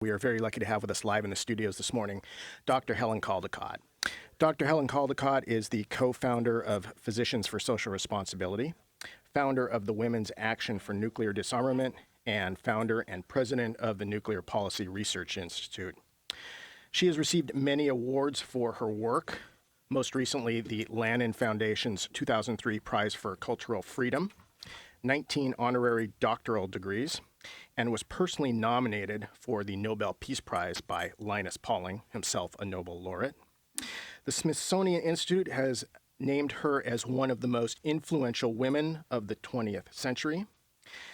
we are very lucky to have with us live in the studios this morning Dr. Helen Caldicott. Dr. Helen Caldicott is the co-founder of Physicians for Social Responsibility, founder of the Women's Action for Nuclear Disarmament, and founder and president of the Nuclear Policy Research Institute. She has received many awards for her work, most recently the Lannan Foundation's 2003 Prize for Cultural Freedom, 19 honorary doctoral degrees, and was personally nominated for the Nobel Peace Prize by Linus Pauling, himself a Nobel laureate. The Smithsonian Institute has named her as one of the most influential women of the 20th century.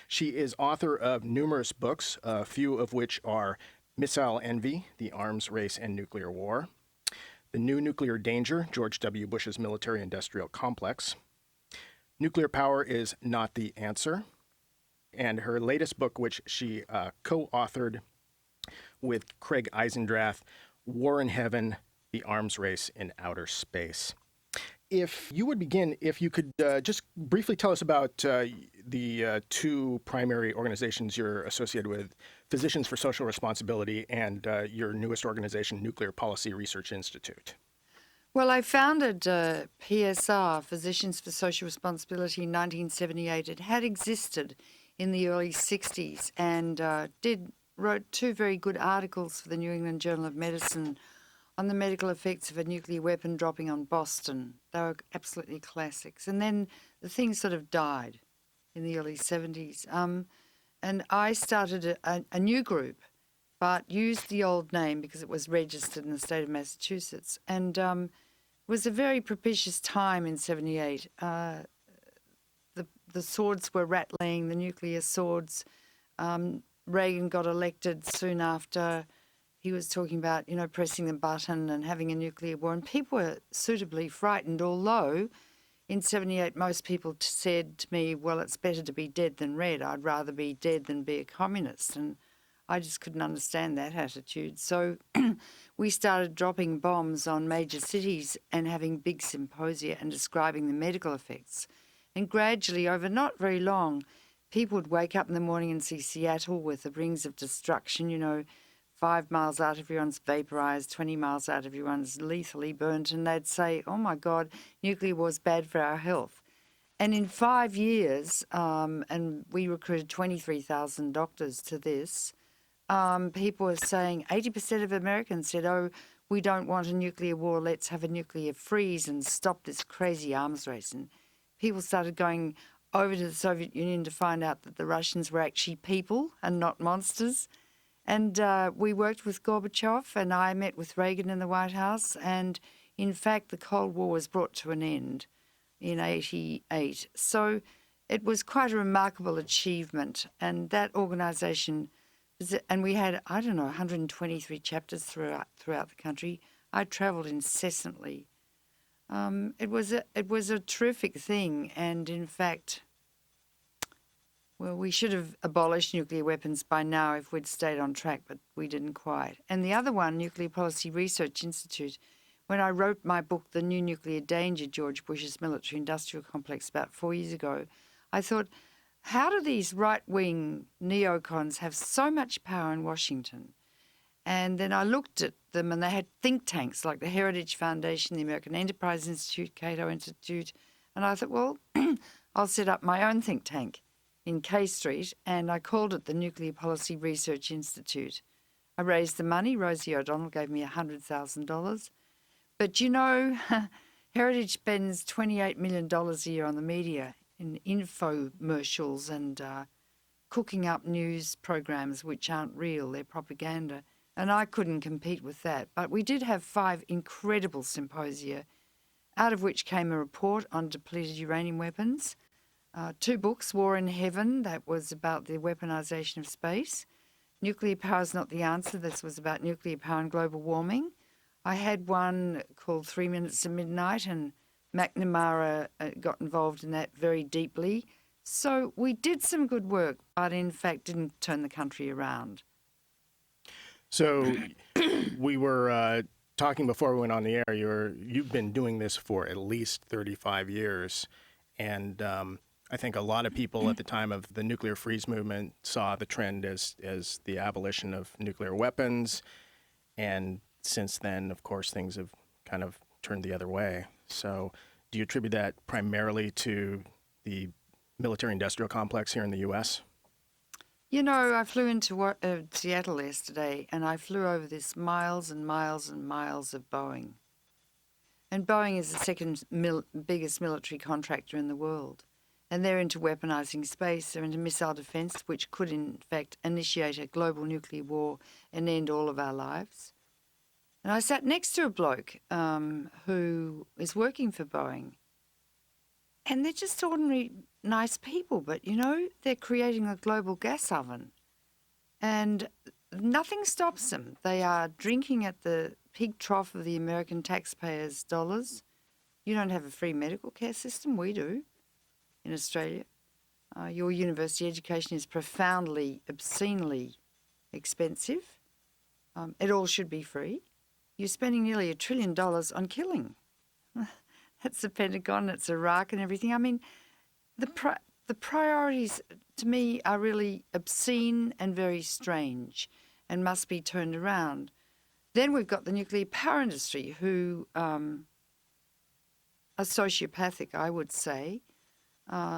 She is author of numerous books, a few of which are Missile Envy, The Arms Race and Nuclear War, The New Nuclear Danger, George W. Bush's Military-Industrial Complex, Nuclear Power is Not the Answer, and her latest book, which she co-authored with Craig Eisendrath, War in Heaven, The Arms Race in Outer Space. If you would begin, if you could just briefly tell us about the two primary organizations you're associated with, Physicians for Social Responsibility and your newest organization, Nuclear Policy Research Institute. Well, I founded PSR, Physicians for Social Responsibility, in 1978. It had existed in the early 60s and wrote two very good articles for the New England Journal of Medicine on the medical effects of a nuclear weapon dropping on Boston. They were absolutely classics. And then the thing sort of died in the early 70s. And I started a new group, but used the old name because it was registered in the state of Massachusetts. And it was a very propitious time in 78. The swords were rattling, the nuclear swords. Reagan got elected soon after. He was talking about, pressing the button and having a nuclear war. And people were suitably frightened, although in 78 most people said to me, well, it's better to be dead than red. I'd rather be dead than be a communist. And I just couldn't understand that attitude. So we started dropping bombs on major cities and having big symposia and describing the medical effects. And gradually, over not very long, people would wake up in the morning and see Seattle with the rings of destruction, 5 miles out, everyone's vaporized, 20 miles out, everyone's lethally burnt, and they'd say, oh my God, nuclear war's bad for our health. And in 5 years, and we recruited 23,000 doctors to this, people were saying, 80% of Americans said, oh, we don't want a nuclear war, let's have a nuclear freeze and stop this crazy arms race. And people started going over to the Soviet Union to find out that the Russians were actually people and not monsters. And we worked with Gorbachev, and I met with Reagan in the White House. And in fact, the Cold War was brought to an end in 88. So it was quite a remarkable achievement. And that organization, and we had, 123 chapters throughout the country. I traveled incessantly. It was a terrific thing. And in fact, well, we should have abolished nuclear weapons by now if we'd stayed on track, but we didn't quite. And the other one, Nuclear Policy Research Institute, when I wrote my book, The New Nuclear Danger, George Bush's Military-Industrial Complex, about 4 years ago, I thought, how do these right-wing neocons have so much power in Washington? And then I looked at them, and they had think tanks like the Heritage Foundation, the American Enterprise Institute, Cato Institute, and I thought, well, I'll set up my own think tank in K Street, and I called it the Nuclear Policy Research Institute. I raised the money. Rosie O'Donnell gave me $100,000. But Heritage spends $28 million a year on the media in infomercials and cooking up news programs which aren't real, they're propaganda. And I couldn't compete with that. But we did have 5 incredible symposia, out of which came a report on depleted uranium weapons, 2 books, War in Heaven, that was about the weaponization of space. Nuclear Power is Not the Answer, this was about nuclear power and global warming. I had one called 3 Minutes to Midnight, and McNamara got involved in that very deeply. So we did some good work, but in fact didn't turn the country around. So we were talking before we went on the air, you've been doing this for at least 35 years, and I think a lot of people at the time of the nuclear freeze movement saw the trend as the abolition of nuclear weapons. And since then, of course, things have kind of turned the other way. So do you attribute that primarily to the military-industrial complex here in the U.S.? You know, I flew into Seattle yesterday, and I flew over this miles and miles and miles of Boeing. And Boeing is the second biggest military contractor in the world. And they're into weaponizing space, they're into missile defense, which could, in fact, initiate a global nuclear war and end all of our lives. And I sat next to a bloke who is working for Boeing. And they're just ordinary, nice people, but, you know, they're creating a global gas oven. And nothing stops them. They are drinking at the pig trough of the American taxpayers' dollars. You don't have a free medical care system. We do in Australia. Your university education is profoundly, obscenely expensive. It all should be free. You're spending nearly $1 trillion on killing. That's the Pentagon, it's Iraq and everything. I mean, the priorities to me are really obscene and very strange and must be turned around. Then we've got the nuclear power industry who are sociopathic, I would say.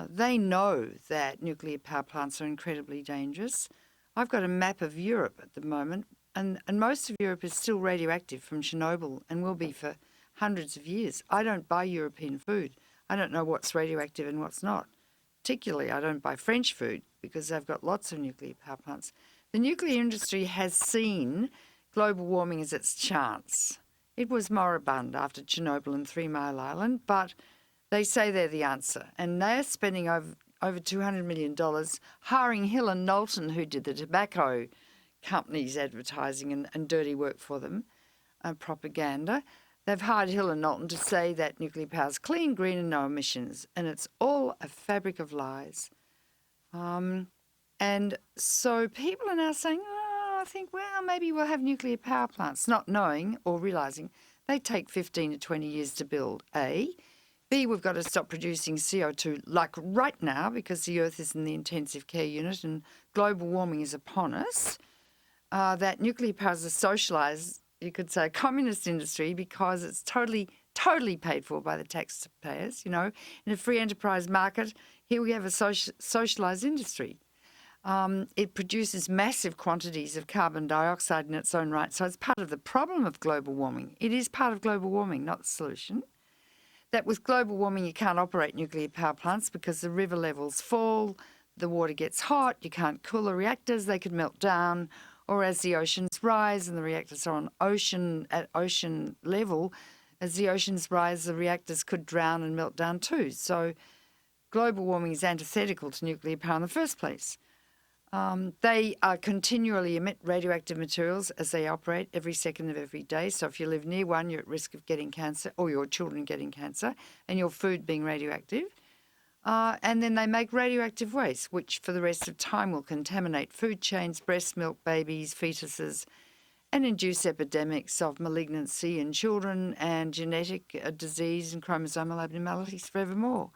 They know that nuclear power plants are incredibly dangerous. I've got a map of Europe at the moment, and most of Europe is still radioactive from Chernobyl and will be for hundreds of years. I don't buy European food. I don't know what's radioactive and what's not. Particularly, I don't buy French food because they've got lots of nuclear power plants. The nuclear industry has seen global warming as its chance. It was moribund after Chernobyl and 3 Mile Island, but they say they're the answer. And they're spending over $200 million hiring Helen Knowlton, who did the tobacco companies' advertising and dirty work for them, propaganda. They've hired Helen Knowlton to say that nuclear power is clean, green and no emissions, and it's all a fabric of lies. And so people are now saying, I think, well, maybe we'll have nuclear power plants, not knowing or realising they take 15 to 20 years to build, A. B, we've got to stop producing CO2 like right now because the Earth is in the intensive care unit and global warming is upon us. That nuclear power is a socialised, you could say, communist industry because it's totally paid for by the taxpayers, you know. In a free enterprise market, here we have a socialised industry. It produces massive quantities of carbon dioxide in its own right, so it's part of the problem of global warming. It is part of global warming, not the solution. That with global warming, you can't operate nuclear power plants because the river levels fall, the water gets hot, you can't cool the reactors, they could melt down, or as the oceans rise and the reactors are at ocean level, as the oceans rise, the reactors could drown and melt down too. So global warming is antithetical to nuclear power in the first place. They continually emit radioactive materials as they operate every second of every day. So if you live near one, you're at risk of getting cancer or your children getting cancer and your food being radioactive. And then they make radioactive waste, which for the rest of time will contaminate food chains, breast milk, babies, fetuses, and induce epidemics of malignancy in children and genetic disease and chromosomal abnormalities forevermore.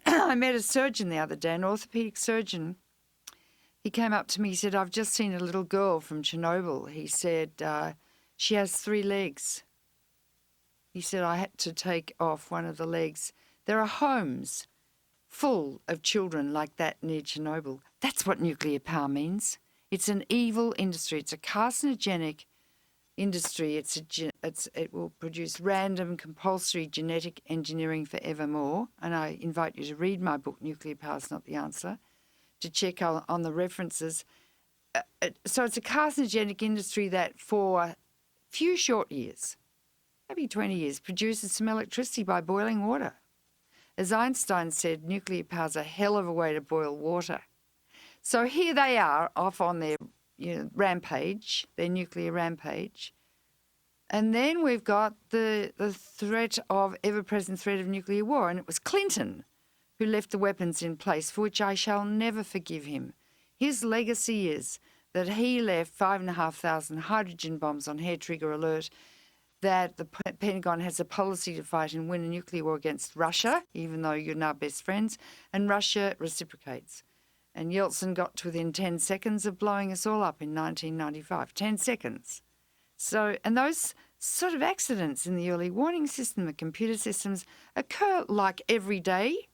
I met a surgeon the other day, an orthopaedic surgeon. He came up to me, he said, I've just seen a little girl from Chernobyl. He said, she has 3 legs. He said, I had to take off one of the legs. There are homes full of children like that near Chernobyl. That's what nuclear power means. It's an evil industry. It's a carcinogenic industry. It will produce random, compulsory genetic engineering forevermore. And I invite you to read my book, Nuclear Power is Not the Answer, to check on the references. So it's a carcinogenic industry that for a few short years, maybe 20 years, produces some electricity by boiling water. As Einstein said, nuclear power is a hell of a way to boil water. So here they are off on their rampage, their nuclear rampage. And then we've got the threat of, ever-present threat of nuclear war. And it was Clinton who left the weapons in place, for which I shall never forgive him. His legacy is that he left 5,500 hydrogen bombs on hair trigger alert that the Pentagon has a policy to fight and win a nuclear war against Russia, even though you're now best friends, and Russia reciprocates. And Yeltsin got to within 10 seconds of blowing us all up in 1995. 10 seconds. So, and those sort of accidents in the early warning system, the computer systems, occur like every day.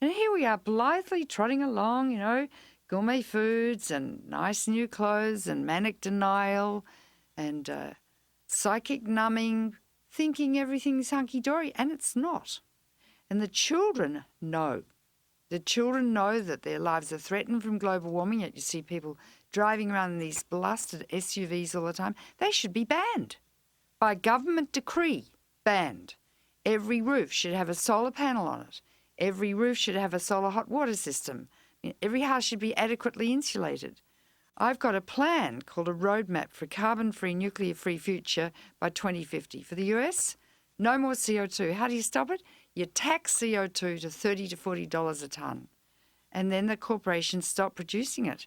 And here we are blithely trotting along, you know, gourmet foods and nice new clothes and manic denial and psychic numbing, thinking everything's hunky-dory, and it's not. And the children know. The children know that their lives are threatened from global warming, yet you see people driving around in these blasted SUVs all the time. They should be banned. By government decree, banned. Every roof should have a solar panel on it. Every roof should have a solar hot water system. Every house should be adequately insulated. I've got a plan called a roadmap for a carbon-free, nuclear-free future by 2050. For the US, no more CO2. How do you stop it? You tax CO2 to $30 to $40 a tonne. And then the corporations stop producing it.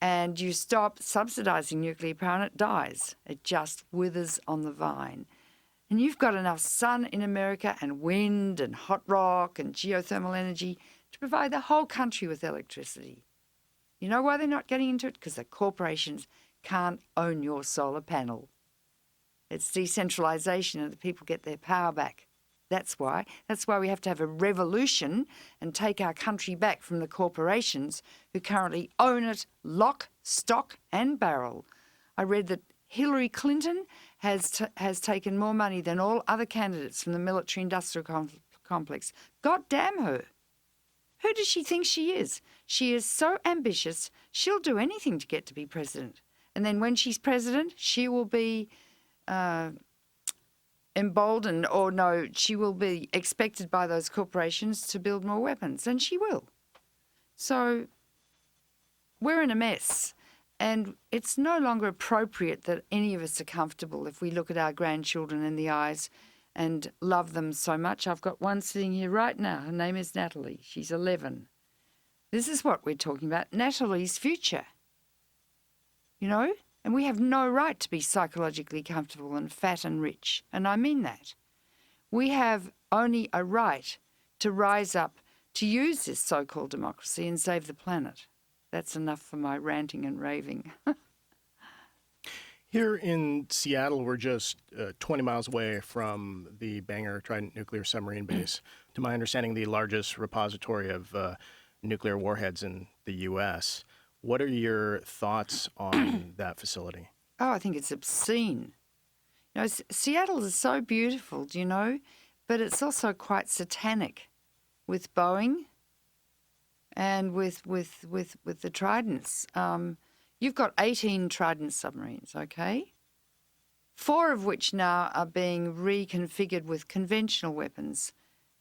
And you stop subsidising nuclear power and it dies. It just withers on the vine. And you've got enough sun in America and wind and hot rock and geothermal energy to provide the whole country with electricity. You know why they're not getting into it? Because the corporations can't own your solar panel. It's decentralisation and the people get their power back. That's why. That's why we have to have a revolution and take our country back from the corporations who currently own it lock, stock and barrel. I read that Hillary Clinton has taken more money than all other candidates from the military-industrial complex. God damn her. Who does she think she is? She is so ambitious, she'll do anything to get to be president. And then when she's president, she will be emboldened, or no, she will be expected by those corporations to build more weapons, and she will. So we're in a mess. And it's no longer appropriate that any of us are comfortable if we look at our grandchildren in the eyes and love them so much. I've got one sitting here right now. Her name is Natalie. She's 11. This is what we're talking about, Natalie's future. You know? And we have no right to be psychologically comfortable and fat and rich. And I mean that. We have only a right to rise up to use this so-called democracy and save the planet. That's enough for my ranting and raving. Here in Seattle, we're just 20 miles away from the Bangor Trident nuclear submarine base. To my understanding, the largest repository of nuclear warheads in the U.S. What are your thoughts on that facility? Oh, I think it's obscene. You know, Seattle is so beautiful, do you know? But it's also quite satanic with Boeing and with the Tridents. You've got 18 Trident submarines, okay? 4 of which now are being reconfigured with conventional weapons.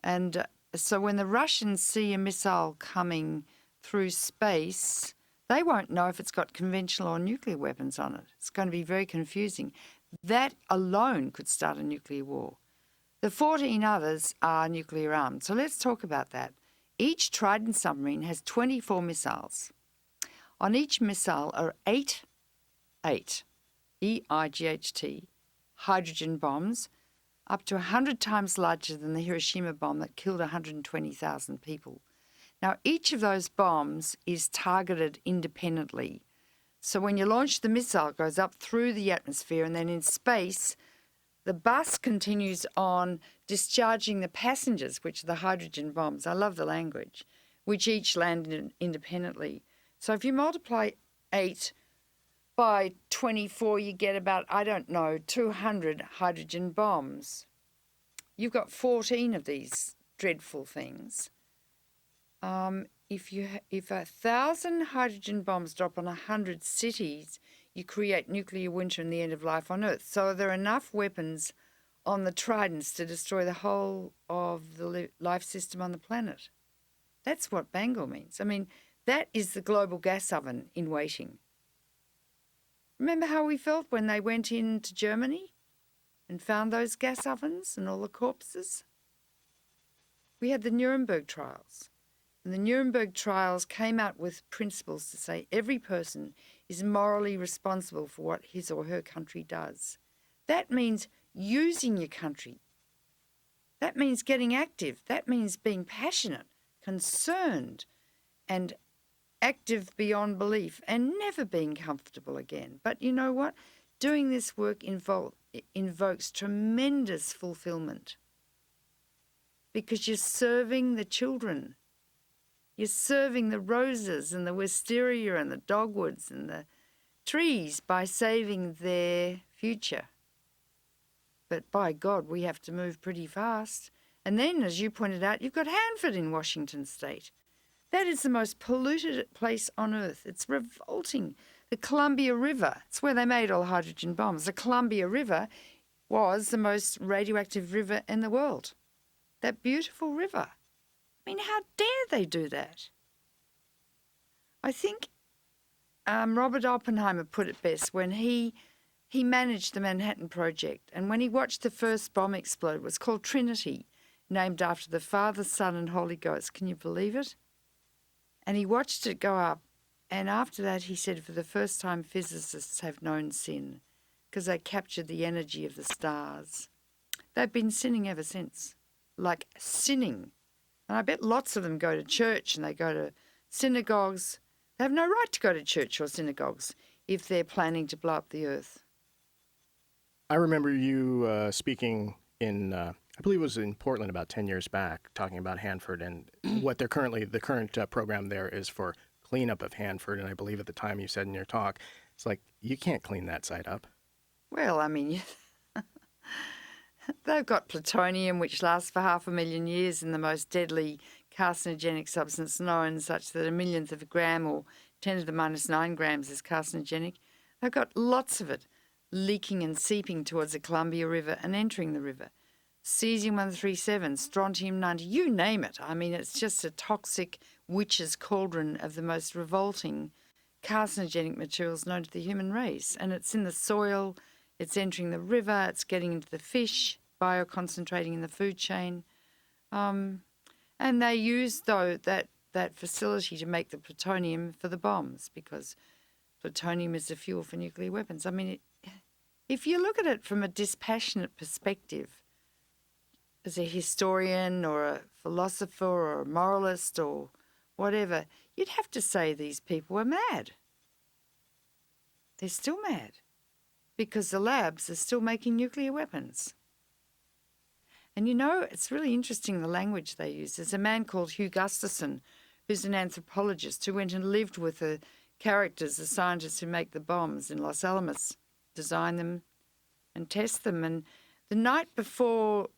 And so when the Russians see a missile coming through space, they won't know if it's got conventional or nuclear weapons on it. It's going to be very confusing. That alone could start a nuclear war. The 14 others are nuclear armed. So let's talk about that. Each Trident submarine has 24 missiles. On each missile are 8, E-I-G-H-T, hydrogen bombs, up to 100 times larger than the Hiroshima bomb that killed 120,000 people. Now, each of those bombs is targeted independently. So when you launch the missile, it goes up through the atmosphere, and then in space, the bus continues on discharging the passengers, which are the hydrogen bombs. I love the language, which each land independently. So if you multiply 8 by 24, you get about, 200 hydrogen bombs. You've got 14 of these dreadful things. If 1,000 hydrogen bombs drop on 100 cities, you create nuclear winter and the end of life on Earth. So there are enough weapons on the Tridents to destroy the whole of the life system on the planet. That's what Bangor means. I mean, that is the global gas oven in waiting. Remember how we felt when they went into Germany and found those gas ovens and all the corpses? We had the Nuremberg trials. And the Nuremberg trials came out with principles to say every person is morally responsible for what his or her country does. That means using your country. That means getting active. That means being passionate, concerned, and active beyond belief, and never being comfortable again. But you know what? Doing this work invokes tremendous fulfillment because you're serving the children. You're serving the roses and the wisteria and the dogwoods and the trees by saving their future. But by God, we have to move pretty fast. And then, as you pointed out, you've got Hanford in Washington State. That is the most polluted place on earth. It's revolting. The Columbia River, it's where they made all hydrogen bombs. The Columbia River was the most radioactive river in the world. That beautiful river. I mean, how dare they do that? I think Robert Oppenheimer put it best when he managed the Manhattan Project, and when he watched the first bomb explode, it was called Trinity, named after the Father, Son, and Holy Ghost. Can you believe it? And he watched it go up, and after that he said, for the first time, physicists have known sin, because they captured the energy of the stars. They've been sinning ever since, like sinning. And I bet lots of them go to church and they go to synagogues. They have no right to go to church or synagogues if they're planning to blow up the earth. I remember you speaking in, I believe it was in Portland about 10 years back, talking about Hanford and what they're the current program there is for cleanup of Hanford. And I believe at the time you said in your talk, it's like, you can't clean that site up. Well, I mean, they've got plutonium, which lasts for 500,000 years, and the most deadly carcinogenic substance known, such that a millionth of a gram or 10 to the minus 9 grams is carcinogenic. They've got lots of it leaking and seeping towards the Columbia River and entering the river. Cesium-137, strontium-90, you name it. I mean, it's just a toxic witch's cauldron of the most revolting carcinogenic materials known to the human race. And it's in the soil, it's entering the river, it's getting into the fish, bioconcentrating in the food chain. And they use, though, that facility to make the plutonium for the bombs, because plutonium is the fuel for nuclear weapons. I mean, if you look at it from a dispassionate perspective, as a historian or a philosopher or a moralist or whatever, you'd have to say these people are mad. They're still mad because the labs are still making nuclear weapons. And you know, it's really interesting the language they use. There's a man called Hugh Gustafson, who's an anthropologist, who went and lived with the characters, the scientists who make the bombs in Los Alamos, design them and test them. And the night before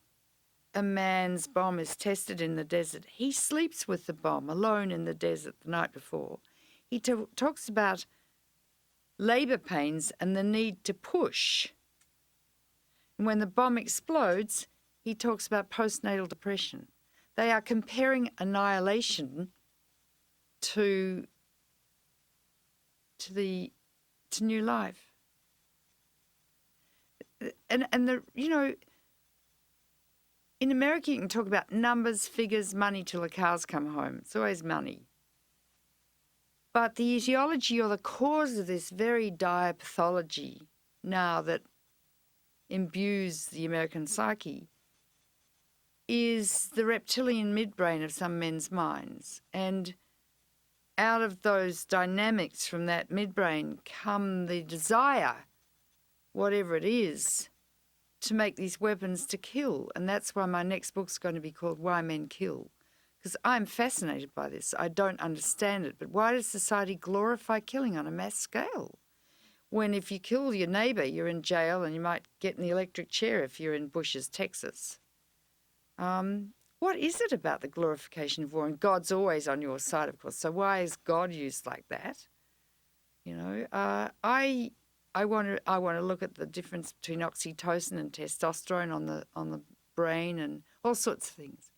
a man's bomb is tested in the desert, he sleeps with the bomb alone in the desert the night before. He talks about labour pains and the need to push. And when the bomb explodes, he talks about postnatal depression. They are comparing annihilation to new life. And you know, in America you can talk about numbers, figures, money till the cows come home. It's always money. But the etiology or the cause of this very dire pathology now that imbues the American psyche is the reptilian midbrain of some men's minds. And out of those dynamics from that midbrain come the desire, whatever it is, to make these weapons to kill. And that's why my next book's going to be called Why Men Kill. Because I'm fascinated by this. I don't understand it. But why does society glorify killing on a mass scale? When if you kill your neighbour, you're in jail and you might get in the electric chair if you're in Bush's Texas. What is it about the glorification of war? And God's always on your side, of course. So why is God used like that? You know, I want to look at the difference between oxytocin and testosterone on the brain and all sorts of things.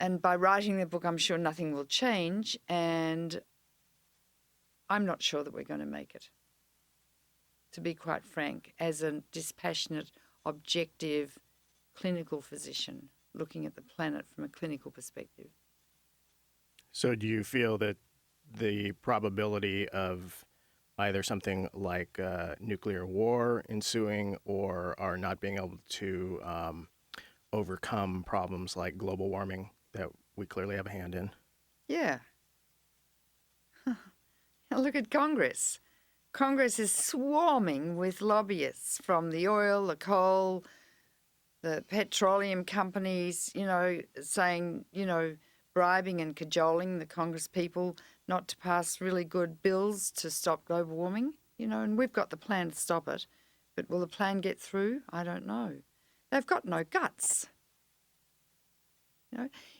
And by writing the book, I'm sure nothing will change, and I'm not sure that we're going to make it, to be quite frank, as a dispassionate, objective, clinical physician looking at the planet from a clinical perspective. So do you feel that the probability of either something like nuclear war ensuing or are not being able to overcome problems like global warming that we clearly have a hand in. Yeah. Look at Congress. Congress is swarming with lobbyists from the oil, the coal, the petroleum companies, saying, bribing and cajoling the Congress people not to pass really good bills to stop global warming, and we've got the plan to stop it. But will the plan get through? I don't know. They've got no guts.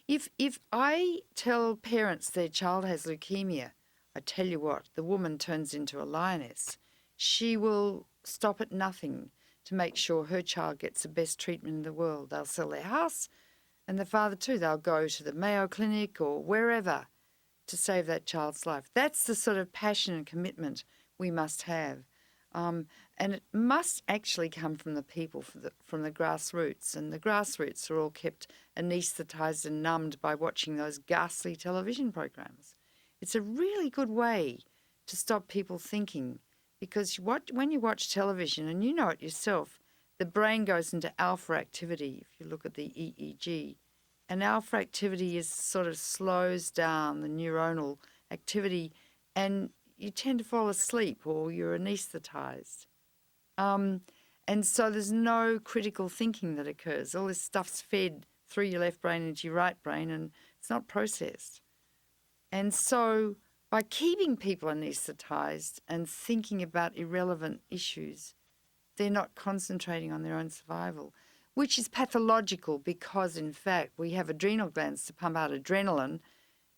If I tell parents their child has leukemia, I tell you what, the woman turns into a lioness. She will stop at nothing to make sure her child gets the best treatment in the world. They'll sell their house, and the father too. They'll go to the Mayo Clinic or wherever to save that child's life. That's the sort of passion and commitment we must have. And it must actually come from the people, from the grassroots. And the grassroots are all kept anaesthetised and numbed by watching those ghastly television programs. It's a really good way to stop people thinking, because when you watch television, and you know it yourself, the brain goes into alpha activity, if you look at the EEG. And alpha activity sort of slows down the neuronal activity, and you tend to fall asleep or you're anaesthetised. And so there's no critical thinking that occurs. All this stuff's fed through your left brain into your right brain, and it's not processed. And so by keeping people anaesthetised and thinking about irrelevant issues, they're not concentrating on their own survival, which is pathological because, in fact, we have adrenal glands to pump out adrenaline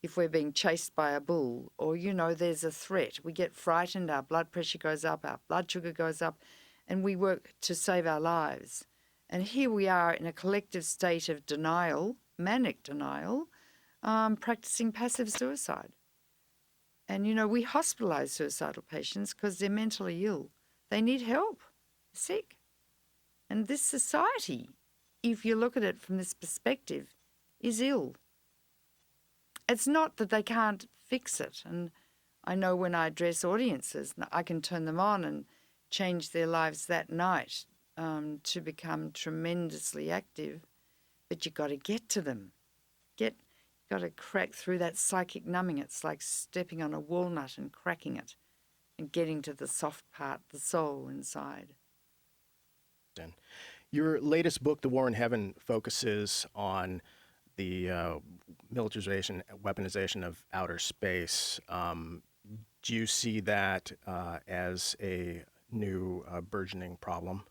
if we're being chased by a bull or, there's a threat. We get frightened, our blood pressure goes up, our blood sugar goes up, and we work to save our lives. And here we are in a collective state of denial, manic denial, practicing passive suicide. And, we hospitalise suicidal patients because they're mentally ill. They need help, sick. And this society, if you look at it from this perspective, is ill. It's not that they can't fix it. And I know when I address audiences, I can turn them on and change their lives that night to become tremendously active. But you've got to get to them. Got to crack through that psychic numbing. It's like stepping on a walnut and cracking it and getting to the soft part, the soul inside. Your latest book, The War in Heaven, focuses on the militarization, weaponization of outer space. Do you see that as a new burgeoning problem?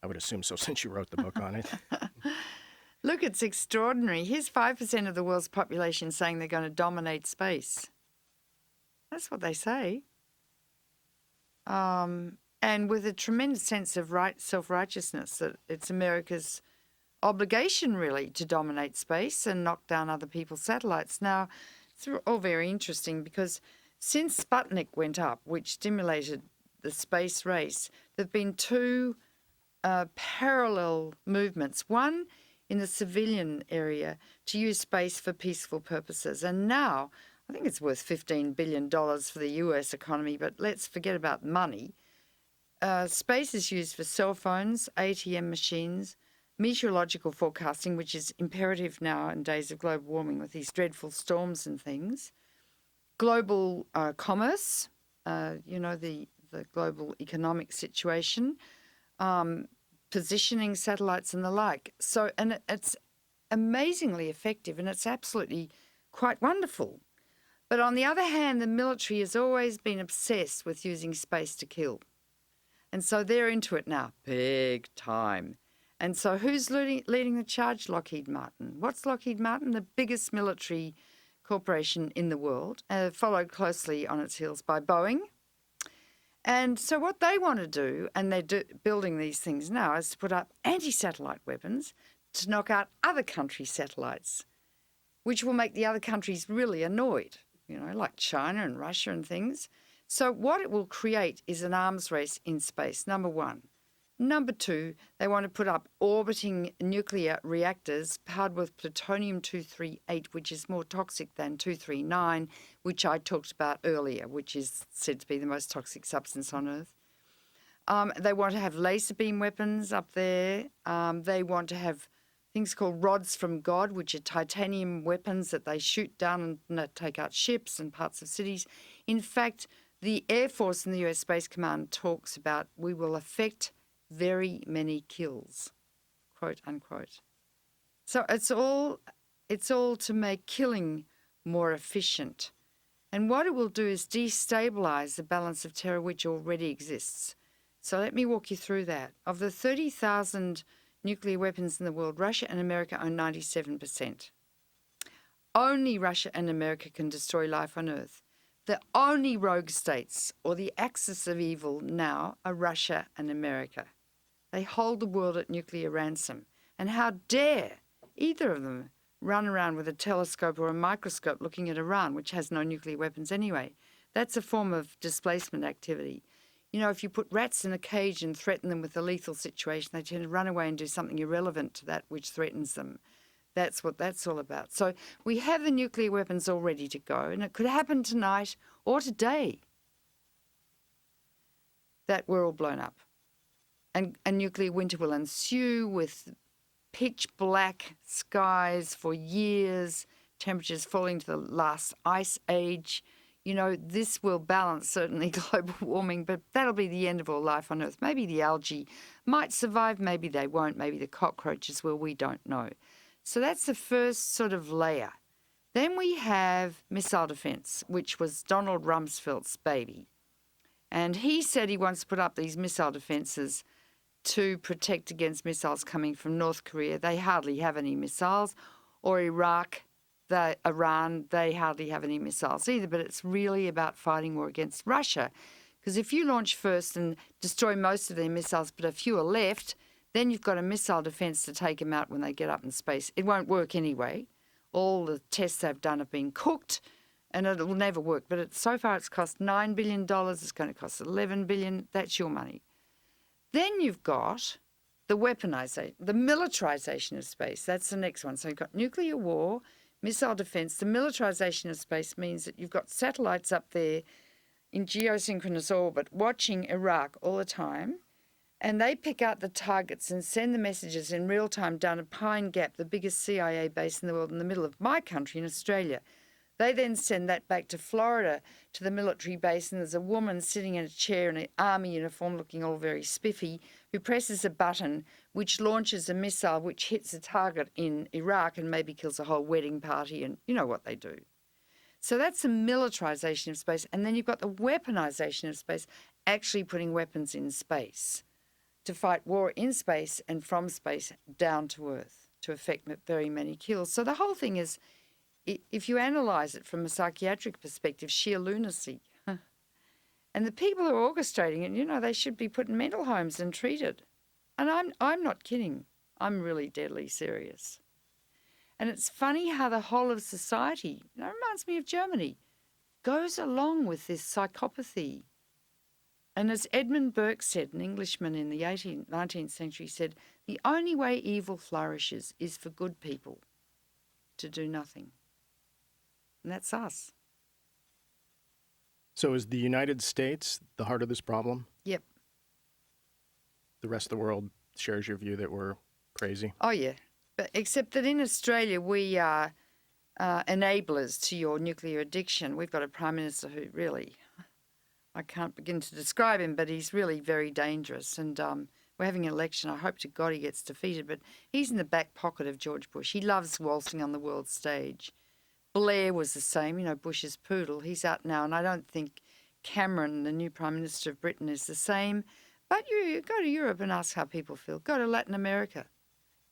I would assume so, since you wrote the book on it. Look, it's extraordinary. Here's 5% of the world's population saying they're going to dominate space. That's what they say. And with a tremendous sense of self-righteousness, that it's America's obligation, really, to dominate space and knock down other people's satellites. Now, it's all very interesting because since Sputnik went up, which stimulated the space race, there have been two parallel movements. One in the civilian area to use space for peaceful purposes. And now, I think it's worth $15 billion for the US economy, but let's forget about money. Space is used for cell phones, ATM machines, meteorological forecasting, which is imperative now in days of global warming with these dreadful storms and things, global commerce, the global economic situation, positioning satellites and the like. So, and it's amazingly effective and it's absolutely quite wonderful. But on the other hand, the military has always been obsessed with using space to kill. And so they're into it now, big time. And so who's leading the charge? Lockheed Martin. What's Lockheed Martin? The biggest military corporation in the world, followed closely on its heels by Boeing. And so what they want to do, and they're building these things now, is to put up anti-satellite weapons to knock out other countries' satellites, which will make the other countries really annoyed, like China and Russia and things. So what it will create is an arms race in space, number one. Number 2, they want to put up orbiting nuclear reactors powered with plutonium-238, which is more toxic than 239, which I talked about earlier, which is said to be the most toxic substance on Earth. They want to have laser beam weapons up there. They want to have things called rods from God, which are titanium weapons that they shoot down and take out ships and parts of cities. In fact, the Air Force and the US Space Command talks about we will affect very many kills, quote unquote. So it's all to make killing more efficient. And what it will do is destabilize the balance of terror which already exists. So let me walk you through that. Of the 30,000 nuclear weapons in the world, Russia and America own 97%. Only Russia and America can destroy life on Earth. The only rogue states, or the axis of evil now, are Russia and America. They hold the world at nuclear ransom. And how dare either of them run around with a telescope or a microscope looking at Iran, which has no nuclear weapons anyway. That's a form of displacement activity. You know, if you put rats in a cage and threaten them with a lethal situation, they tend to run away and do something irrelevant to that which threatens them. That's what that's all about. So we have the nuclear weapons all ready to go, and it could happen tonight or today that we're all blown up. And a nuclear winter will ensue with pitch black skies for years, temperatures falling to the last ice age. You know, this will balance certainly global warming, but that'll be the end of all life on Earth. Maybe the algae might survive, maybe they won't, maybe the cockroaches will, we don't know. So that's the first sort of layer. Then we have missile defense, which was Donald Rumsfeld's baby. And he said he wants to put up these missile defenses to protect against missiles coming from North Korea. They hardly have any missiles. Or Iraq, Iran, they hardly have any missiles either. But it's really about fighting war against Russia. Because if you launch first and destroy most of their missiles, but a few are left, then you've got a missile defense to take them out when they get up in space. It won't work anyway. All the tests they've done have been cooked, and it will never work. But so far it's cost $9 billion. It's going to cost $11 billion. That's your money. Then you've got the weaponization, the militarization of space. That's the next one. So you've got nuclear war, missile defense. The militarization of space means that you've got satellites up there in geosynchronous orbit watching Iraq all the time, and they pick out the targets and send the messages in real time down at Pine Gap, the biggest CIA base in the world in the middle of my country in Australia. They then send that back to Florida to the military base, and there's a woman sitting in a chair in an army uniform looking all very spiffy who presses a button which launches a missile which hits a target in Iraq and maybe kills a whole wedding party, and you know what they do. So that's the militarization of space. And then you've got the weaponization of space, actually putting weapons in space to fight war in space and from space down to Earth to effect very many kills. So the whole thing is, if you analyse it from a psychiatric perspective, sheer lunacy. And the people who are orchestrating it, you know, they should be put in mental homes and treated. And I'm not kidding. I'm really deadly serious. And it's funny how the whole of society, it reminds me of Germany, goes along with this psychopathy. And as Edmund Burke said, an Englishman in the 19th century, said, the only way evil flourishes is for good people to do nothing. And that's us. So is the United States the heart of this problem? Yep. The rest of the world shares your view that we're crazy? Oh, yeah. But except that in Australia, we are enablers to your nuclear addiction. We've got a Prime Minister who really, I can't begin to describe him, but he's really very dangerous. And we're having an election. I hope to God he gets defeated. But he's in the back pocket of George Bush. He loves waltzing on the world stage. Blair was the same, you know, Bush's poodle. He's out now, and I don't think Cameron, the new Prime Minister of Britain, is the same. But you go to Europe and ask how people feel. Go to Latin America.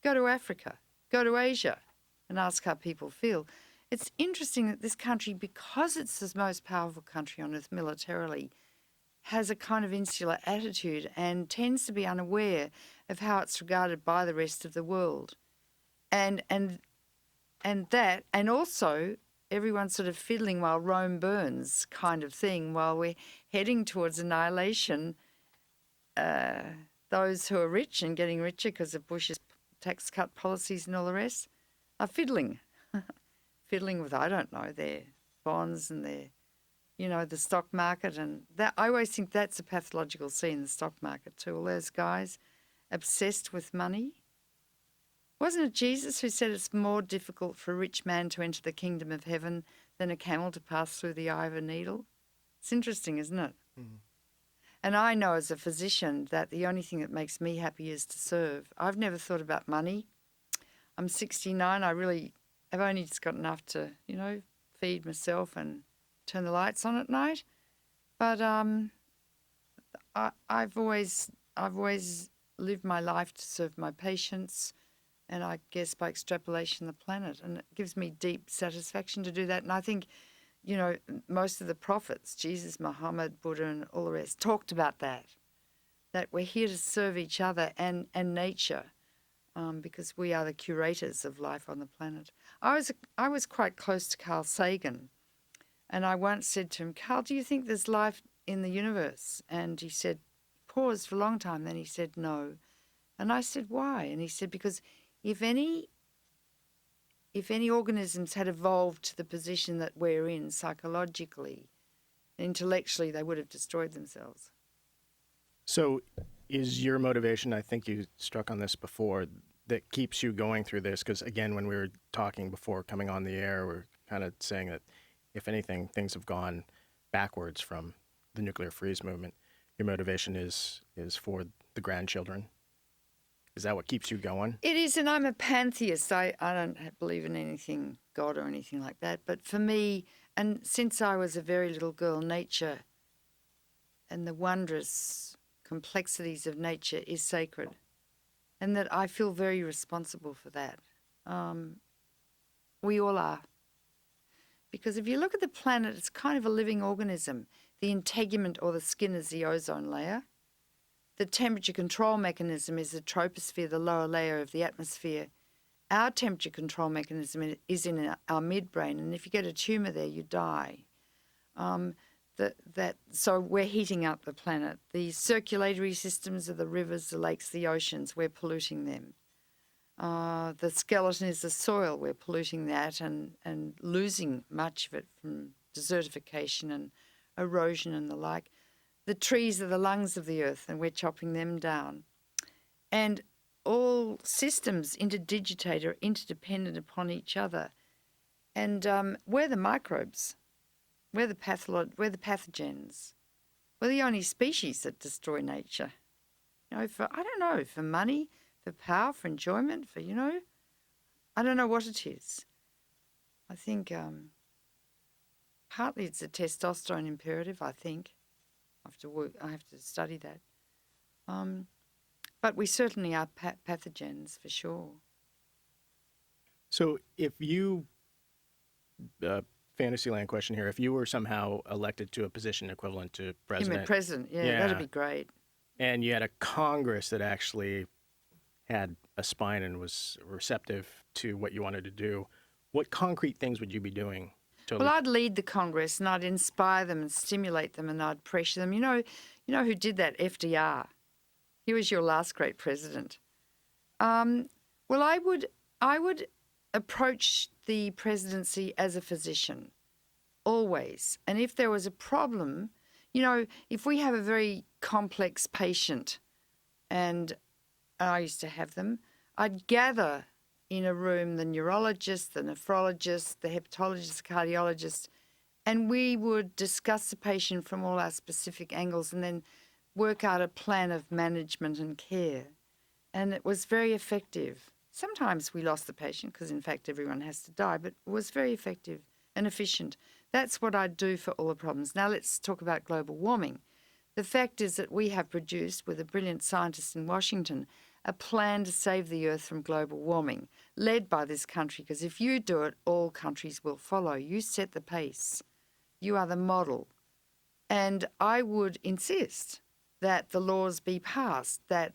Go to Africa. Go to Asia and ask how people feel. It's interesting that this country, because it's the most powerful country on earth militarily, has a kind of insular attitude and tends to be unaware of how it's regarded by the rest of the world. And also everyone's sort of fiddling while Rome burns kind of thing, while we're heading towards annihilation. The those who are rich and getting richer because of Bush's tax cut policies and all the rest are fiddling with, I don't know, their bonds and their, the stock market. And that, I always think that's a pathological scene, the stock market too. All those guys obsessed with money. Wasn't it Jesus who said it's more difficult for a rich man to enter the kingdom of heaven than a camel to pass through the eye of a needle? It's interesting, isn't it? Mm. And I know as a physician that the only thing that makes me happy is to serve. I've never thought about money. I'm 69. I really have only just got enough to, feed myself and turn the lights on at night. But I've always lived my life to serve my patients, and I guess by extrapolation the planet. And it gives me deep satisfaction to do that. And I think, most of the prophets, Jesus, Muhammad, Buddha, and all the rest, talked about that we're here to serve each other and nature, because we are the curators of life on the planet. I was quite close to Carl Sagan, and I once said to him, Carl, do you think there's life in the universe? And he said, paused for a long time, then he said, no. And I said, why? And he said, because if any organisms had evolved to the position that we're in psychologically, intellectually, they would have destroyed themselves. So is your motivation, I think you struck on this before, that keeps you going through this? Because again, when we were talking before coming on the air, we're kind of saying that if anything, things have gone backwards from the nuclear freeze movement. Your motivation is for the grandchildren. Is that what keeps you going? It is, and I'm a pantheist. I don't believe in anything, God or anything like that. But for me, and since I was a very little girl, nature and the wondrous complexities of nature is sacred, and that I feel very responsible for that. We all are. Because if you look at the planet, it's kind of a living organism. The integument or the skin is the ozone layer. The temperature control mechanism is the troposphere, the lower layer of the atmosphere. Our temperature control mechanism is in our midbrain, and if you get a tumour there, you die. So we're heating up the planet. The circulatory systems of the rivers, the lakes, the oceans, we're polluting them. The skeleton is the soil, we're polluting that and losing much of it from desertification and erosion and the like. The trees are the lungs of the earth, and we're chopping them down. And all systems interdigitate or interdependent upon each other. And we're the microbes. We're the pathogens. We're the only species that destroy nature. For money, for power, for enjoyment, for, I don't know what it is. I think partly it's a testosterone imperative, I think. I have to study that. But we certainly are pathogens, for sure. So if you, Fantasyland question here, if you were somehow elected to a position equivalent to president. Human president, yeah, that'd be great. And you had a Congress that actually had a spine and was receptive to what you wanted to do, what concrete things would you be doing? Well, I'd lead the Congress and I'd inspire them and stimulate them and I'd pressure them. You know who did that? FDR. He was your last great president. Well, I would approach the presidency as a physician, always. And if there was a problem, if we have a very complex patient, and I used to have them, I'd gather in a room the neurologist, the nephrologist, the hepatologist, the cardiologist, and we would discuss the patient from all our specific angles and then work out a plan of management and care. And it was very effective. Sometimes we lost the patient because, in fact, everyone has to die, but it was very effective and efficient. That's what I'd do for all the problems. Now let's talk about global warming. The fact is that we have produced, with a brilliant scientist in Washington, a plan to save the earth from global warming, led by this country, because if you do it, all countries will follow. You set the pace. You are the model. And I would insist that the laws be passed, that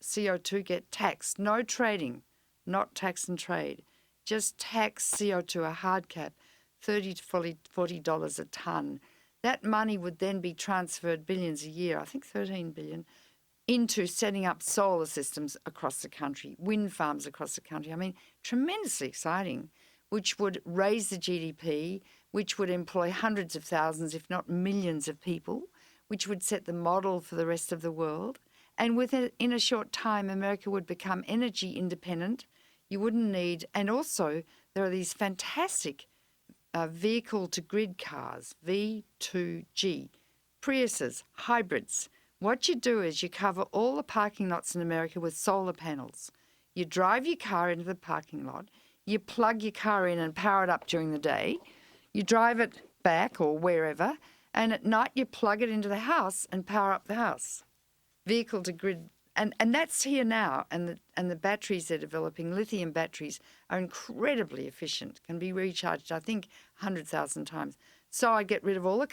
CO2 get taxed. No trading, not tax and trade. Just tax CO2, a hard cap, $30 to $40 a tonne. That money would then be transferred billions a year, I think 13 billion, into setting up solar systems across the country, wind farms across the country. I mean, tremendously exciting, which would raise the GDP, which would employ hundreds of thousands, if not millions of people, which would set the model for the rest of the world. And in a short time, America would become energy independent. You wouldn't need, and also there are these fantastic vehicle-to-grid cars, V2G, Priuses, hybrids. What you do is you cover all the parking lots in America with solar panels. You drive your car into the parking lot, you plug your car in and power it up during the day, you drive it back or wherever, and at night you plug it into the house and power up the house. Vehicle-to-grid. And that's here now, and the batteries they're developing, lithium batteries, are incredibly efficient, can be recharged, I think, 100,000 times. So I get rid of all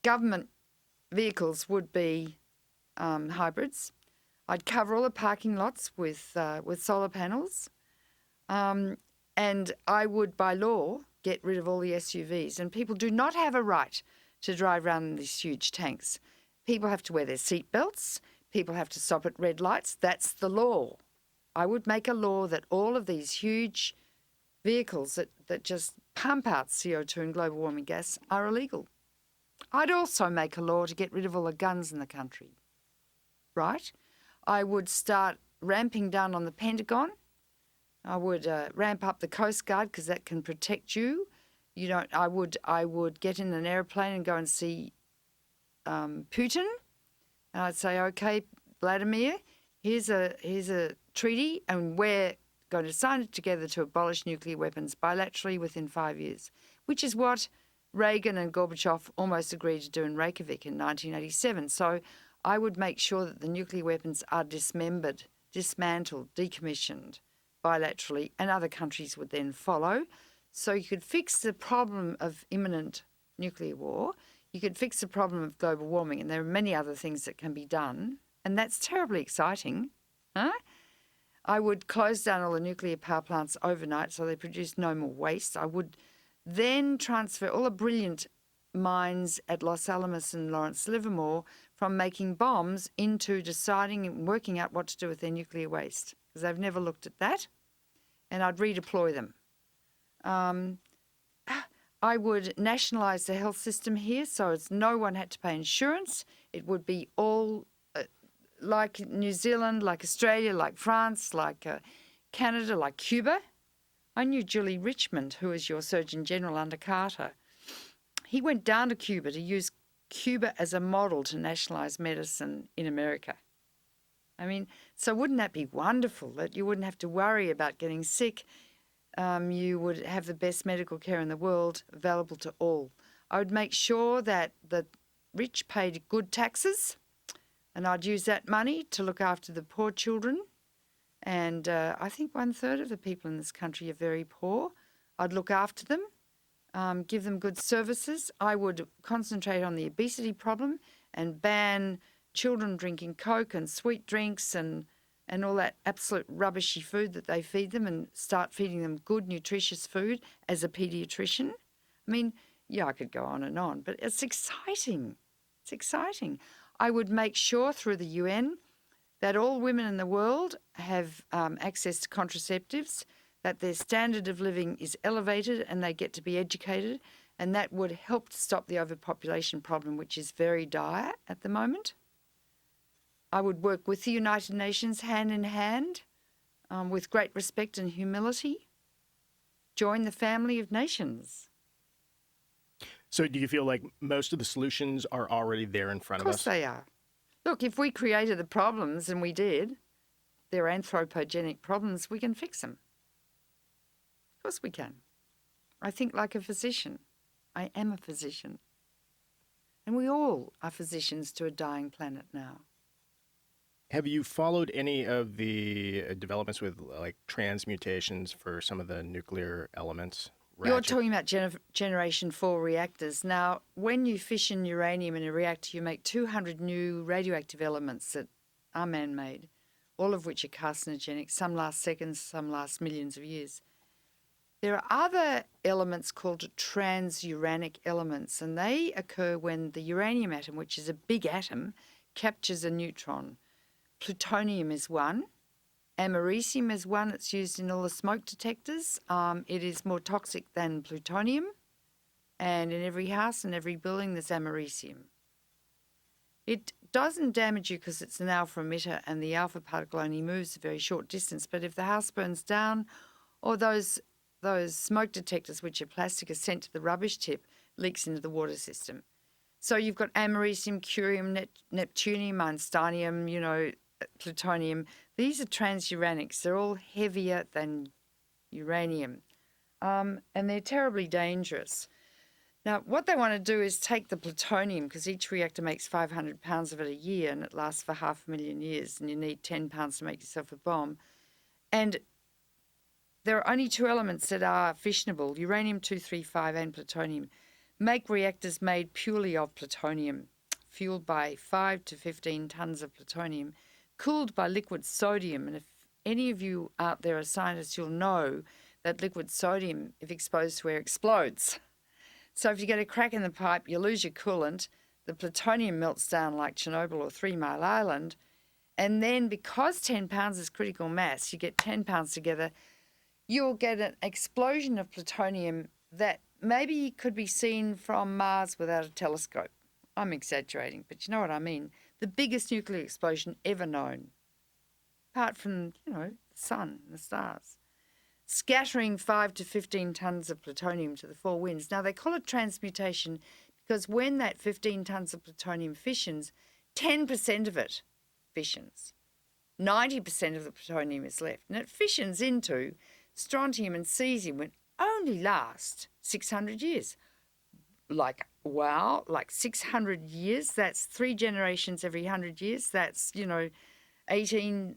government vehicles would be hybrids. I'd cover all the parking lots with solar panels, and I would, by law, get rid of all the SUVs. And people do not have a right to drive around in these huge tanks. People have to wear their seatbelts. People have to stop at red lights. That's the law. I would make a law that all of these huge vehicles that just pump out CO2 and global warming gas are illegal. I'd also make a law to get rid of all the guns in the country, right? I would start ramping down on the Pentagon. I would ramp up the Coast Guard because that can protect you. I would get in an airplane and go and see Putin, and I'd say, okay, Vladimir, here's a treaty, and we're going to sign it together to abolish nuclear weapons bilaterally within 5 years, which is what Reagan and Gorbachev almost agreed to do in Reykjavik in 1987. So I would make sure that the nuclear weapons are dismembered, dismantled, decommissioned bilaterally, and other countries would then follow. So you could fix the problem of imminent nuclear war. You could fix the problem of global warming, and there are many other things that can be done, and that's terribly exciting. Huh? I would close down all the nuclear power plants overnight so they produce no more waste. I would then transfer all the brilliant minds at Los Alamos and Lawrence Livermore from making bombs into deciding and working out what to do with their nuclear waste, because they've never looked at that, and I'd redeploy them. I would nationalise the health system here so as no one had to pay insurance. It would be all like New Zealand, like Australia, like France, like Canada, like Cuba. I knew Julie Richmond, who was your Surgeon General under Carter. He went down to Cuba to use Cuba as a model to nationalise medicine in America. I mean, so wouldn't that be wonderful that you wouldn't have to worry about getting sick? You would have the best medical care in the world available to all. I would make sure that the rich paid good taxes, and I'd use that money to look after the poor children. And I think 1/3 of the people in this country are very poor. I'd look after them, give them good services. I would concentrate on the obesity problem and ban children drinking Coke and sweet drinks and all that absolute rubbishy food that they feed them, and start feeding them good, nutritious food as a paediatrician. I mean, yeah, I could go on, but it's exciting. It's exciting. I would make sure through the UN that all women in the world have access to contraceptives, that their standard of living is elevated and they get to be educated, and that would help to stop the overpopulation problem, which is very dire at the moment. I would work with the United Nations hand in hand with great respect and humility. Join the family of nations. So do you feel like most of the solutions are already there in front of us? Of course they are. Look, if we created the problems, and we did, they're anthropogenic problems, we can fix them. Of course we can. I think like a physician. I am a physician. And we all are physicians to a dying planet now. Have you followed any of the developments with like transmutations for some of the nuclear elements? You're talking about Generation 4 reactors. Now, when you fission uranium in a reactor, you make 200 new radioactive elements that are man-made, all of which are carcinogenic. Some last seconds, some last millions of years. There are other elements called transuranic elements, and they occur when the uranium atom, which is a big atom, captures a neutron. Plutonium is one. Americium is one. It's used in all the smoke detectors. It is more toxic than plutonium, and in every house and every building there's americium. It doesn't damage you because it's an alpha emitter, and the alpha particle only moves a very short distance. But if the house burns down, or those smoke detectors, which are plastic, are sent to the rubbish tip, leaks into the water system. So you've got americium, curium, neptunium, einsteinium, plutonium. These are transuranics. They're all heavier than uranium, and they're terribly dangerous. Now, what they want to do is take the plutonium, because each reactor makes 500 pounds of it a year, and it lasts for 500,000 years, and you need 10 pounds to make yourself a bomb. And there are only two elements that are fissionable, uranium-235 and plutonium. Make reactors made purely of plutonium, fueled by 5 to 15 tons of plutonium, cooled by liquid sodium. And if any of you out there are scientists, you'll know that liquid sodium, if exposed to air, explodes. So if you get a crack in the pipe, you lose your coolant, the plutonium melts down like Chernobyl or 3 Mile Island, and then because 10 pounds is critical mass, you get 10 pounds together, you'll get an explosion of plutonium that maybe could be seen from Mars without a telescope. I'm exaggerating, but you know what I mean. The biggest nuclear explosion ever known, apart from, the sun and the stars. Scattering 5 to 15 tons of plutonium to the four winds. Now, they call it transmutation because when that 15 tons of plutonium fissions, 10% of it fissions. 90% of the plutonium is left. And it fissions into strontium and cesium, would only last 600 years. Like 600 years, that's 3 generations every 100 years. That's, 18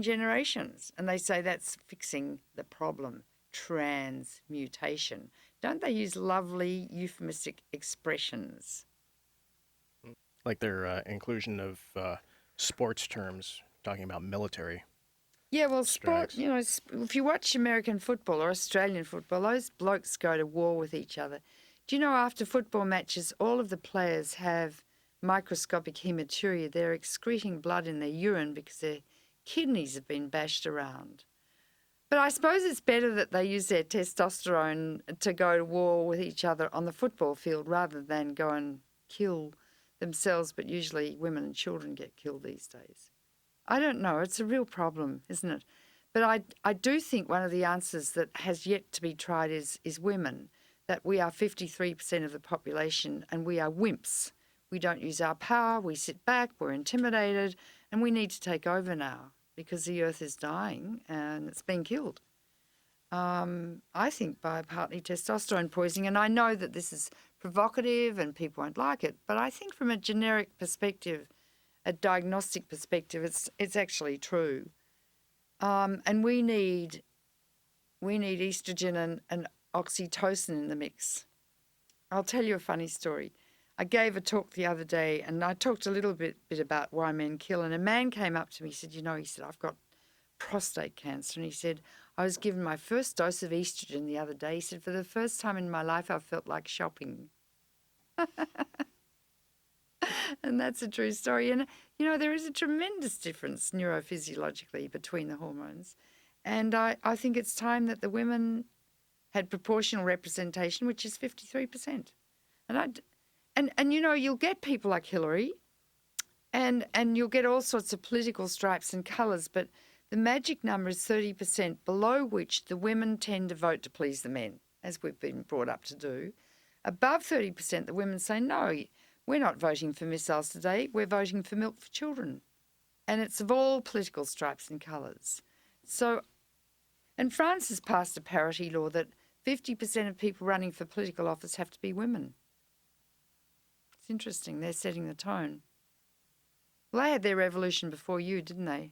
generations. And they say that's fixing the problem, transmutation. Don't they use lovely euphemistic expressions? Like their inclusion of sports terms, talking about military. Yeah, well, sport, if you watch American football or Australian football, those blokes go to war with each other. Do you know after football matches, all of the players have microscopic hematuria? They're excreting blood in their urine because their kidneys have been bashed around. But I suppose it's better that they use their testosterone to go to war with each other on the football field rather than go and kill themselves. But usually women and children get killed these days. I don't know. It's a real problem, isn't it? But I do think one of the answers that has yet to be tried is women, that we are 53% of the population and we are wimps. We don't use our power, we sit back, we're intimidated, and we need to take over now because the earth is dying and it's being killed. I think by partly testosterone poisoning, and I know that this is provocative and people won't like it, but I think from a generic perspective, a diagnostic perspective, it's actually true. And we need estrogen and oxytocin in the mix. I'll tell you a funny story. I gave a talk the other day and I talked a little bit about why men kill, and a man came up to me, he said, I've got prostate cancer. And he said, I was given my first dose of estrogen the other day. He said, for the first time in my life, I felt like shopping. And that's a true story. And, there is a tremendous difference neurophysiologically between the hormones. And I think it's time that the women had proportional representation, which is 53%. And you'll get people like Hillary and you'll get all sorts of political stripes and colours, but the magic number is 30%, below which the women tend to vote to please the men, as we've been brought up to do. Above 30%, the women say, no, we're not voting for missiles today, we're voting for milk for children. And it's of all political stripes and colours. So, and France has passed a parity law that 50% of people running for political office have to be women. It's interesting, they're setting the tone. Well, they had their revolution before you, didn't they?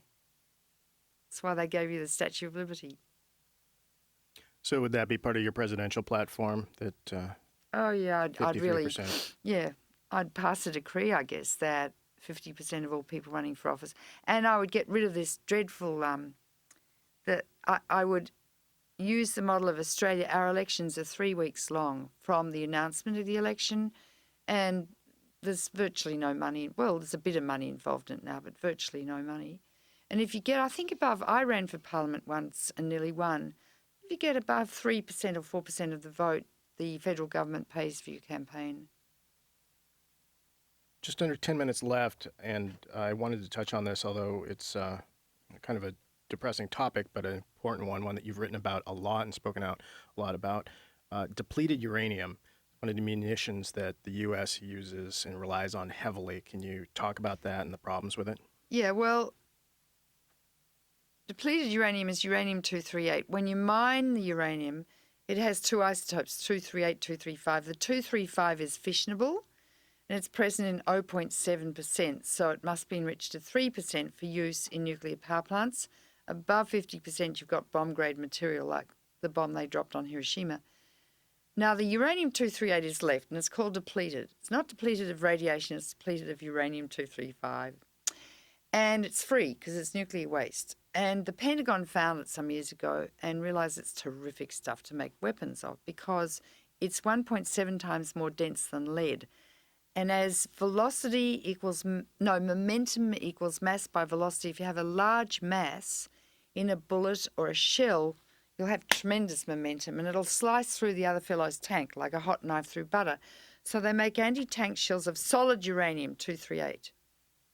That's why they gave you the Statue of Liberty. So would that be part of your presidential platform, that Oh, yeah, I'd really, 53%? yeah, I'd pass a decree, I guess, that 50% of all people running for office. And I would get rid of this dreadful, that I would use the model of Australia, our elections are 3 weeks long from the announcement of the election, and there's virtually no money. Well, there's a bit of money involved in it now, but virtually no money. And if you get, I think I ran for Parliament once and nearly won. If you get above 3% or 4% of the vote, the federal government pays for your campaign. Just under 10 minutes left, and I wanted to touch on this, although it's kind of a depressing topic, but an important one that you've written about a lot and spoken out a lot about. Depleted uranium, one of the munitions that the U.S. uses and relies on heavily. Can you talk about that and the problems with it? Yeah, well, depleted uranium is uranium-238. When you mine the uranium, it has two isotopes, 238, 235. The 235 is fissionable, and it's present in 0.7%, so it must be enriched to 3% for use in nuclear power plants. Above 50%, you've got bomb-grade material like the bomb they dropped on Hiroshima. Now, the uranium-238 is left, and it's called depleted. It's not depleted of radiation, it's depleted of uranium-235. And it's free because it's nuclear waste. And the Pentagon found it some years ago and realised it's terrific stuff to make weapons of because it's 1.7 times more dense than lead. And as momentum equals mass by velocity, if you have a large mass in a bullet or a shell, you'll have tremendous momentum and it'll slice through the other fellow's tank like a hot knife through butter. So they make anti-tank shells of solid uranium-238.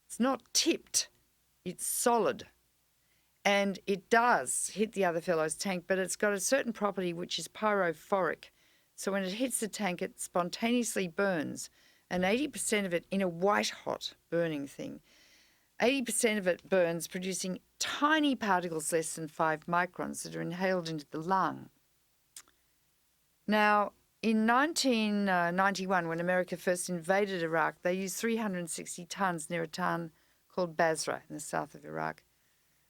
It's not tipped, it's solid. And it does hit the other fellow's tank, but it's got a certain property which is pyrophoric. So when it hits the tank, it spontaneously burns. And 80% of it in a white-hot burning thing, 80% of it burns, producing tiny particles less than 5 microns that are inhaled into the lung. Now, in 1991, when America first invaded Iraq, they used 360 tonnes near a town called Basra in the south of Iraq.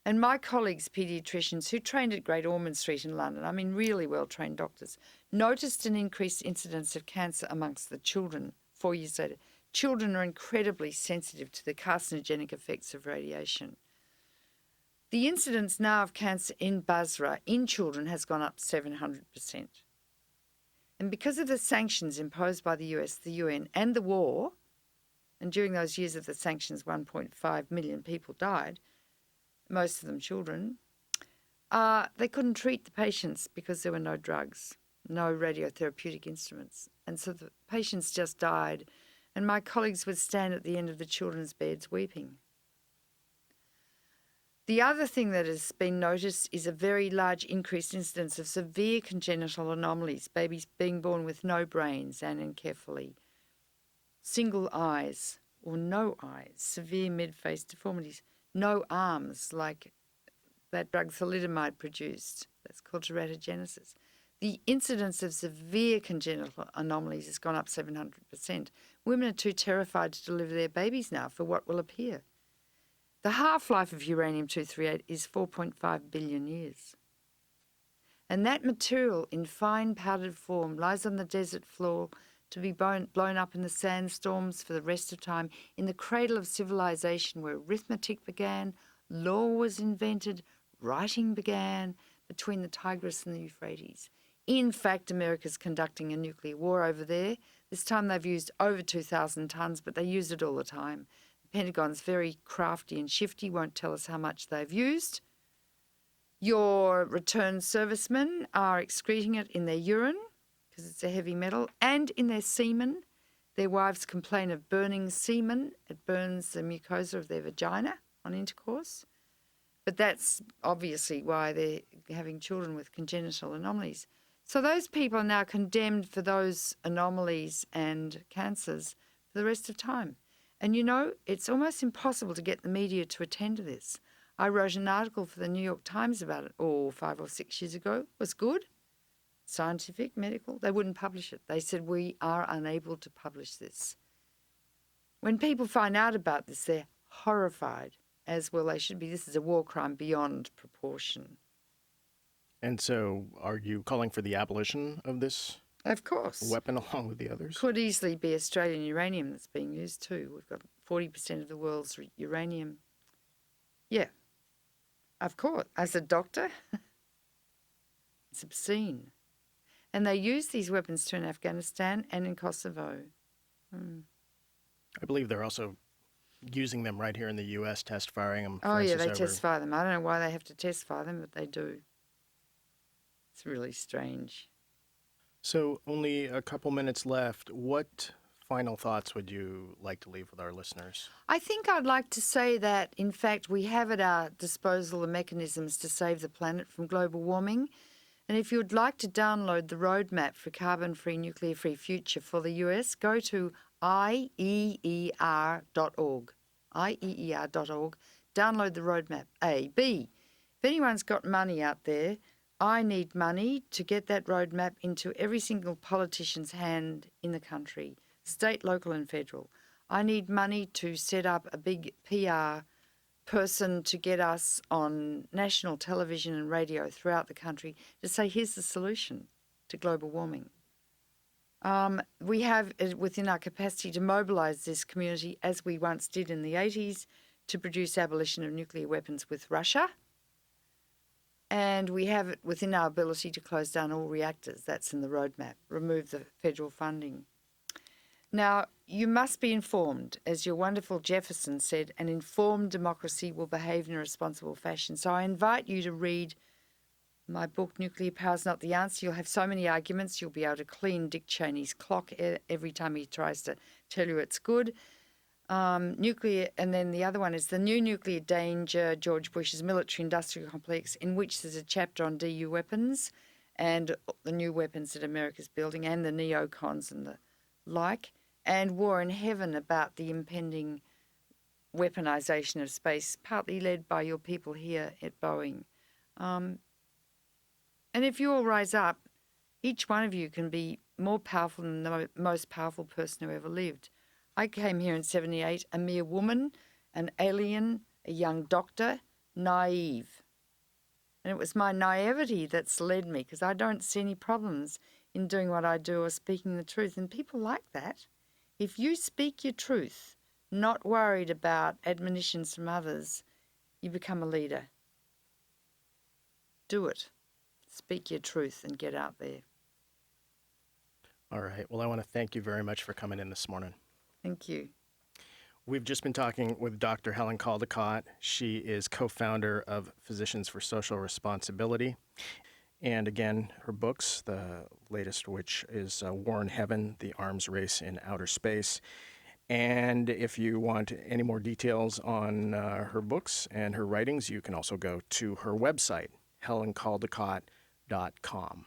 And my colleagues, paediatricians who trained at Great Ormond Street in London, I mean really well-trained doctors, noticed an increased incidence of cancer amongst the children 4 years later. Children are incredibly sensitive to the carcinogenic effects of radiation. The incidence now of cancer in Basra in children has gone up 700%. And because of the sanctions imposed by the US, the UN, and the war, and during those years of the sanctions, 1.5 million people died, most of them children, they couldn't treat the patients because there were no drugs, no radiotherapeutic instruments. And so the patients just died. And my colleagues would stand at the end of the children's beds weeping. The other thing that has been noticed is a very large increased incidence of severe congenital anomalies, babies being born with no brains, anencephaly, single eyes or no eyes, severe mid-face deformities, no arms like that drug thalidomide produced. That's called teratogenesis. The incidence of severe congenital anomalies has gone up 700%. Women are too terrified to deliver their babies now for what will appear. The half-life of uranium-238 is 4.5 billion years. And that material in fine powdered form lies on the desert floor to be blown up in the sandstorms for the rest of time, in the cradle of civilization where arithmetic began, law was invented, writing began between the Tigris and the Euphrates. In fact, America's conducting a nuclear war over there. This time they've used over 2,000 tonnes, but they use it all the time. The Pentagon's very crafty and shifty, won't tell us how much they've used. Your returned servicemen are excreting it in their urine, because it's a heavy metal, and in their semen. Their wives complain of burning semen. It burns the mucosa of their vagina on intercourse. But that's obviously why they're having children with congenital anomalies. So those people are now condemned for those anomalies and cancers for the rest of time. And you know, it's almost impossible to get the media to attend to this. I wrote an article for the New York Times about it 5 or 6 years ago. It was good. Scientific, medical. They wouldn't publish it. They said, we are unable to publish this. When people find out about this, they're horrified, as well they should be. This is a war crime beyond proportion. And so are you calling for the abolition of this Of course. weapon along with the others? Could easily be Australian uranium that's being used too. We've got 40% of the world's uranium. Yeah. Of course. As a doctor, It's obscene. And they use these weapons too in Afghanistan and in Kosovo. I believe they're also using them right here in the U.S., test firing them. Oh, yeah, they test fire them. I don't know why they have to test fire them, but they do. It's really strange. So only a couple minutes left. What final thoughts would you like to leave with our listeners? I think I'd like to say that, in fact, we have at our disposal the mechanisms to save the planet from global warming. And if you'd like to download the roadmap for carbon-free, nuclear-free future for the US, go to IEER.org. IEER.org. Download the roadmap. A. B. If anyone's got money out there, I need money to get that roadmap into every single politician's hand in the country, state, local and federal. I need money to set up a big PR person to get us on national television and radio throughout the country to say, here's the solution to global warming. We have it within our capacity to mobilise this community, as we once did in the 80s, to produce abolition of nuclear weapons with Russia. And we have it within our ability to close down all reactors. That's in the roadmap. Remove the federal funding. Now, you must be informed. As your wonderful Jefferson said, an informed democracy will behave in a responsible fashion. So I invite you to read my book, Nuclear Power is Not the Answer. You'll have so many arguments. You'll be able to clean Dick Cheney's clock every time he tries to tell you it's good. Nuclear, and then the other one is The New Nuclear Danger, George Bush's Military-Industrial Complex, in which there's a chapter on DU weapons and the new weapons that America's building and the neocons and the like. And War in Heaven, about the impending weaponization of space, partly led by your people here at Boeing. And if you all rise up, each one of you can be more powerful than the most powerful person who ever lived. I came here in 78, a mere woman, an alien, a young doctor, naive. And it was my naivety that's led me, because I don't see any problems in doing what I do or speaking the truth. And people like that. If you speak your truth, not worried about admonitions from others, you become a leader. Do it. Speak your truth and get out there. All right. Well, I want to thank you very much for coming in this morning. Thank you. We've just been talking with Dr. Helen Caldicott. She is co-founder of Physicians for Social Responsibility. And again, her books, the latest which is War in Heaven, The Arms Race in Outer Space. And if you want any more details on her books and her writings, you can also go to her website, helencaldicott.com.